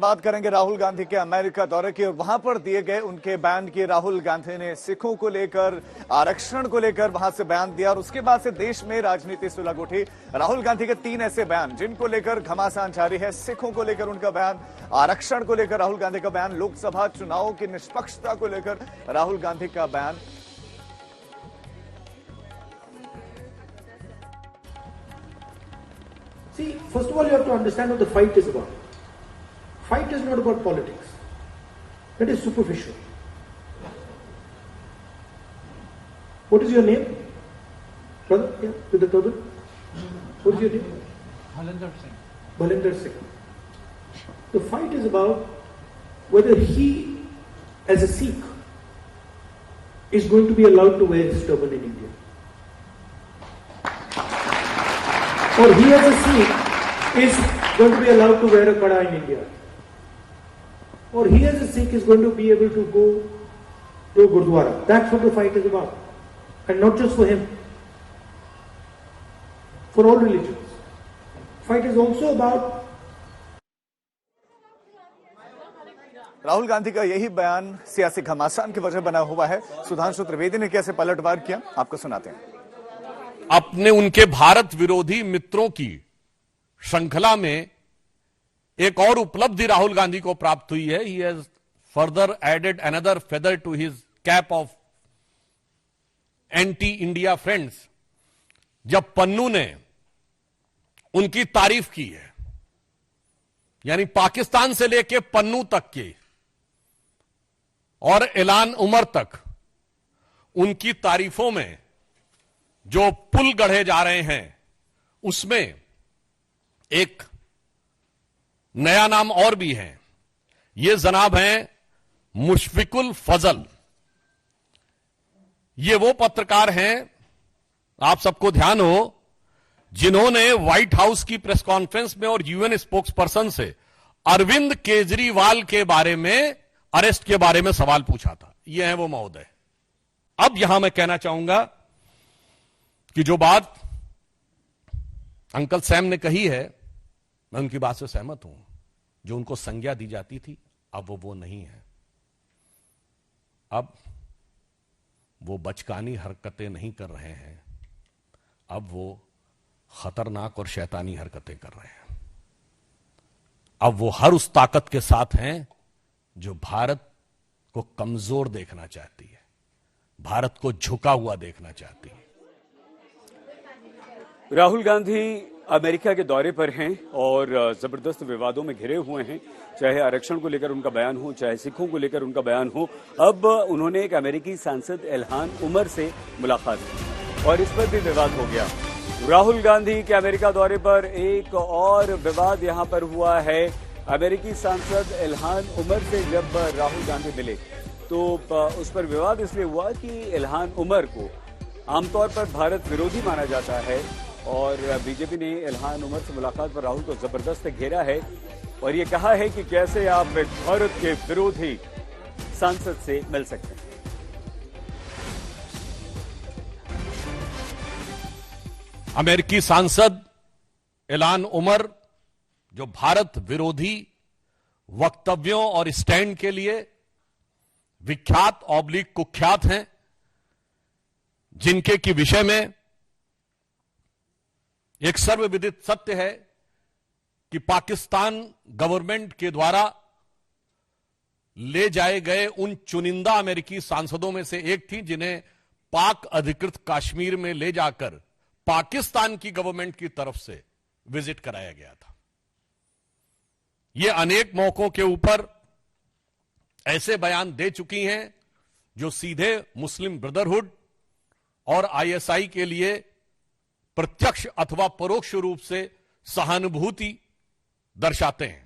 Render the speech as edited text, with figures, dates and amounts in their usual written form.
बात करेंगे राहुल गांधी के अमेरिका दौरे की और वहां पर दिए गए उनके बयान की। राहुल गांधी ने सिखों को लेकर, आरक्षण को लेकर वहां से बयान दिया और उसके बाद से देश में राजनीति सुलग उठी। राहुल गांधी के 3 ऐसे बयान जिनको लेकर घमासान जारी है। सिखों को लेकर उनका बयान, आरक्षण को लेकर राहुल गांधी का बयान, लोकसभा चुनाव की निष्पक्षता को लेकर राहुल गांधी का बयान। See, first of all, you have to understand what the fight is about. Fight is not about politics. That is superficial. What is your name? Brother, yeah, with the turban. What is your name? Bhalinder Singh. Bhalinder Singh. The fight is about whether he, as a Sikh, is going to be allowed to wear his turban in India. Or he as a Sikh is going to be allowed to wear a kada in India. Or he as a Sikh is going to be able to go to Gurdwara. That's what the fight is about. And not just for him. For all religions. Fight is also about Rahul Gandhi का यही बयान सियासी घमासान की वजह बना हुआ है। सुधांशु त्रिवेदी ने कैसे पलटवार किया, आपको सुनाते हैं। अपने उनके भारत विरोधी मित्रों की श्रृंखला में एक और उपलब्धि राहुल गांधी को प्राप्त हुई है। He has further added another feather to his cap of anti India friends. जब पन्नू ने उनकी तारीफ की है, यानी पाकिस्तान से लेकर पन्नू तक की और ऐलान उमर तक उनकी तारीफों में जो पुल गढ़े जा रहे हैं, उसमें एक नया नाम और भी है। ये जनाब हैं मुशफिकुल फजल। ये वो पत्रकार हैं, आप सबको ध्यान हो, जिन्होंने व्हाइट हाउस की प्रेस कॉन्फ्रेंस में और यूएन स्पोक्स पर्सन से अरविंद केजरीवाल के बारे में, अरेस्ट के बारे में सवाल पूछा था। ये है वो महोदय। अब यहां मैं कहना चाहूंगा कि जो बात अंकल सैम ने कही है, मैं उनकी बात से सहमत हूं। जो उनको संज्ञा दी जाती थी, अब वो नहीं है। अब वो बचकानी हरकतें नहीं कर रहे हैं, अब वो खतरनाक और शैतानी हरकतें कर रहे हैं। अब वो हर उस ताकत के साथ हैं जो भारत को कमजोर देखना चाहती है, भारत को झुका हुआ देखना चाहती है। राहुल गांधी अमेरिका के दौरे पर हैं और जबरदस्त विवादों में घिरे हुए हैं, चाहे आरक्षण को लेकर उनका बयान हो, चाहे सिखों को लेकर उनका बयान हो। अब उन्होंने एक अमेरिकी सांसद इल्हान उमर से मुलाकात की और इस पर भी विवाद हो गया। राहुल गांधी के अमेरिका दौरे पर एक और विवाद यहां पर हुआ है। अमेरिकी सांसद इल्हान उमर से जब राहुल गांधी मिले तो उस पर विवाद इसलिए हुआ कि इल्हान उमर को आमतौर पर भारत विरोधी माना जाता है और बीजेपी ने इल्हान उमर से मुलाकात पर राहुल को जबरदस्त घेरा है और ये कहा है कि कैसे आप एक भारत के विरोधी सांसद से मिल सकते हैं। अमेरिकी सांसद इल्हान उमर, जो भारत विरोधी वक्तव्यों और स्टैंड के लिए विख्यात / कुख्यात हैं, जिनके की विषय में एक सर्वविदित सत्य है कि पाकिस्तान गवर्नमेंट के द्वारा ले जाए गए उन चुनिंदा अमेरिकी सांसदों में से एक थी जिन्हें पाक अधिकृत कश्मीर में ले जाकर पाकिस्तान की गवर्नमेंट की तरफ से विजिट कराया गया था। यह अनेक मौकों के ऊपर ऐसे बयान दे चुकी हैं जो सीधे मुस्लिम ब्रदरहुड और आईएसआई के लिए प्रत्यक्ष अथवा परोक्ष रूप से सहानुभूति दर्शाते हैं।